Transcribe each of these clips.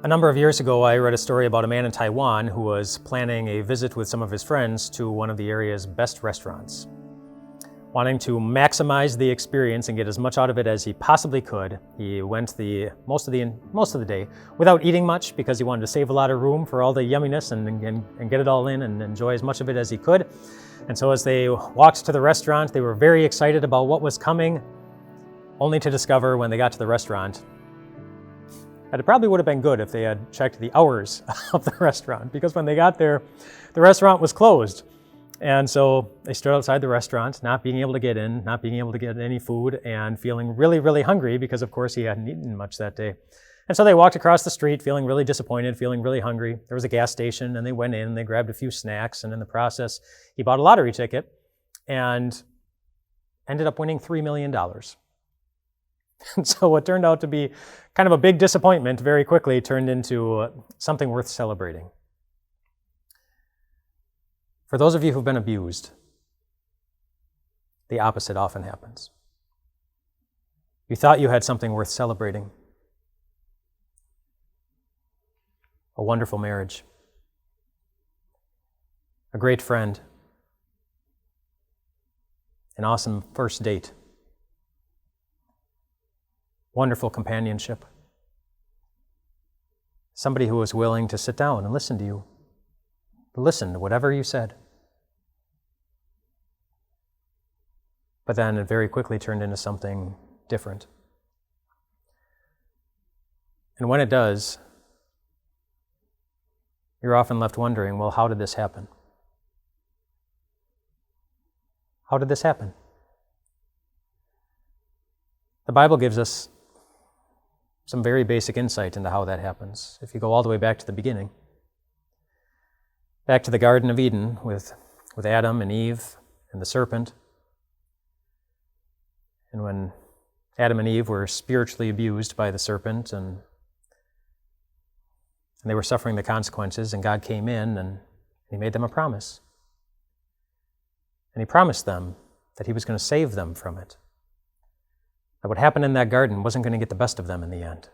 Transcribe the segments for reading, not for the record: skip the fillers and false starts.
A number of years ago, I read a story about a man in Taiwan who was planning a visit with some of his friends to one of the area's best restaurants. Wanting to maximize the experience and get as much out of it as he possibly could, he went most of the day without eating much because he wanted to save a lot of room for all the yumminess and get it all in and enjoy as much of it as he could. And so as they walked to the restaurant, they were very excited about what was coming, only to discover when they got to the restaurant that it probably would have been good if they had checked the hours of the restaurant, because when they got there, the restaurant was closed. And so they stood outside the restaurant, not being able to get in, not being able to get any food, and feeling really, really hungry because, of course, he hadn't eaten much that day. And so they walked across the street feeling really disappointed, feeling really hungry. There was a gas station, and they went in, and they grabbed a few snacks, and in the process, he bought a lottery ticket and ended up winning $3 million. And so what turned out to be kind of a big disappointment very quickly turned into something worth celebrating. For those of you who've been abused, the opposite often happens. You thought you had something worth celebrating. A wonderful marriage. A great friend. An awesome first date. Wonderful companionship. Somebody who was willing to sit down and listen to you. Listen to whatever you said. But then it very quickly turned into something different. And when it does, you're often left wondering, well, how did this happen? How did this happen? The Bible gives us some very basic insight into how that happens. If you go all the way back to the beginning, back to the Garden of Eden with Adam and Eve and the serpent, and when Adam and Eve were spiritually abused by the serpent and they were suffering the consequences, and God came in and he made them a promise. And he promised them that he was going to save them from it. That what happened in that garden wasn't going to get the best of them in the end.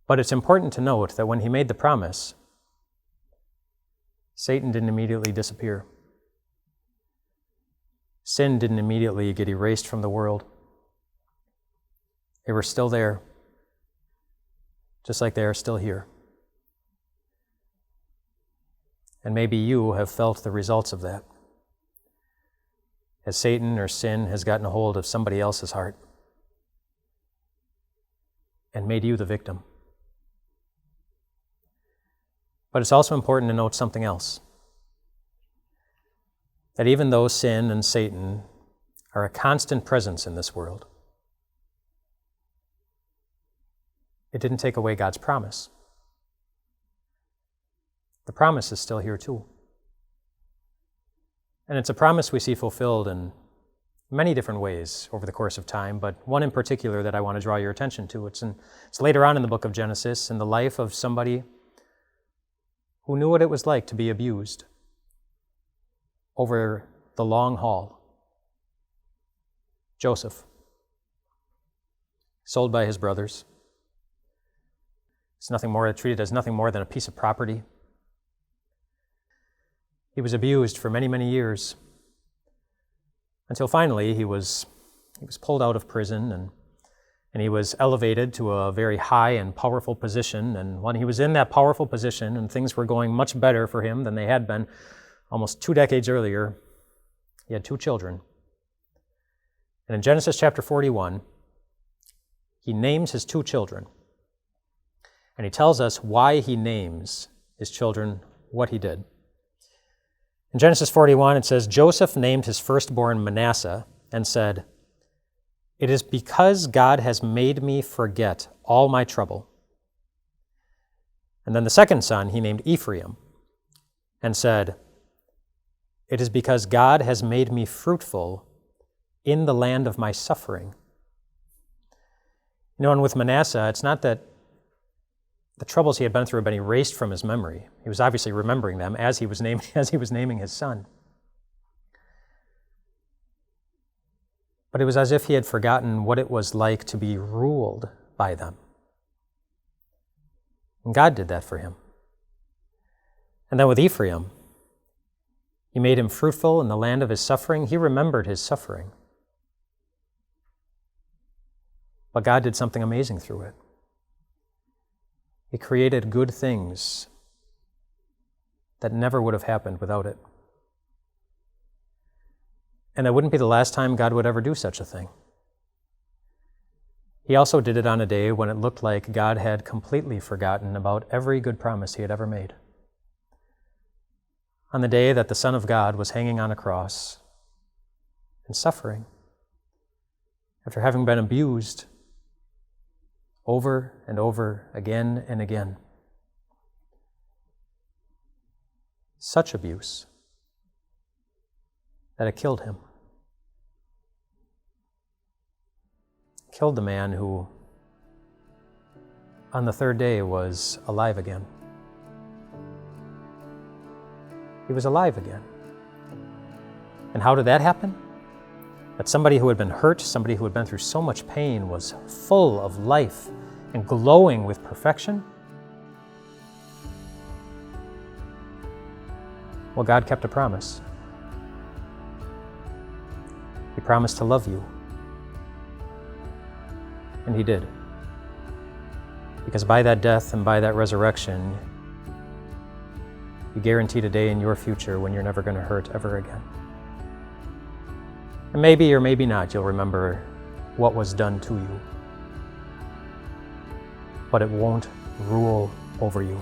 But it's important to note that when he made the promise, Satan didn't immediately disappear. Sin didn't immediately get erased from the world. They were still there, just like they are still here. And maybe you have felt the results of that, as Satan or sin has gotten a hold of somebody else's heart and made you the victim. But it's also important to note something else. That even though sin and Satan are a constant presence in this world, it didn't take away God's promise. The promise is still here too. And it's a promise we see fulfilled in many different ways over the course of time, but one in particular that I want to draw your attention to. It's later on in the book of Genesis, in the life of somebody who knew what it was like to be abused over the long haul. Joseph, sold by his brothers. Treated as nothing more than a piece of property. He was abused for many, many years, until finally he was pulled out of prison and he was elevated to a very high and powerful position. And when he was in that powerful position and things were going much better for him than they had been almost 2 decades earlier, he had 2 children. And in Genesis chapter 41, he names his 2 children. And he tells us why he names his children what he did. In Genesis 41, it says, Joseph named his firstborn Manasseh and said, "It is because God has made me forget all my trouble." And then the second son he named Ephraim and said, "It is because God has made me fruitful in the land of my suffering." You know, and with Manasseh, it's not that the troubles he had been through had been erased from his memory. He was obviously remembering them as he was naming his son. But it was as if he had forgotten what it was like to be ruled by them. And God did that for him. And then with Ephraim, he made him fruitful in the land of his suffering. He remembered his suffering. But God did something amazing through it. He created good things that never would have happened without it. And that wouldn't be the last time God would ever do such a thing. He also did it on a day when it looked like God had completely forgotten about every good promise he had ever made. On the day that the Son of God was hanging on a cross and suffering after having been abused over and over again and again. Such abuse that it killed him. Killed the man who, on the third day, was alive again. He was alive again. And how did that happen? That somebody who had been hurt, somebody who had been through so much pain, was full of life and glowing with perfection? Well, God kept a promise. He promised to love you. And he did. Because by that death and by that resurrection, he guaranteed a day in your future when you're never going to hurt ever again. And maybe or maybe not, you'll remember what was done to you. But it won't rule over you.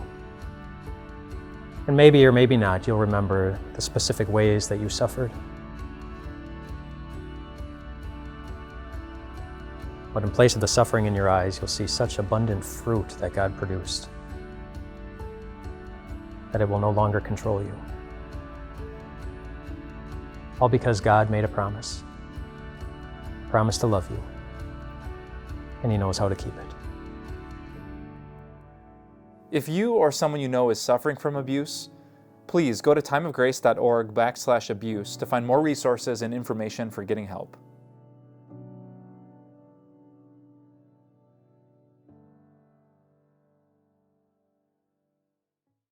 And maybe or maybe not, you'll remember the specific ways that you suffered. But in place of the suffering in your eyes, you'll see such abundant fruit that God produced that it will no longer control you. All because God made a promise to love you, and he knows how to keep it. If you or someone you know is suffering from abuse, please go to timeofgrace.org/abuse to find more resources and information for getting help.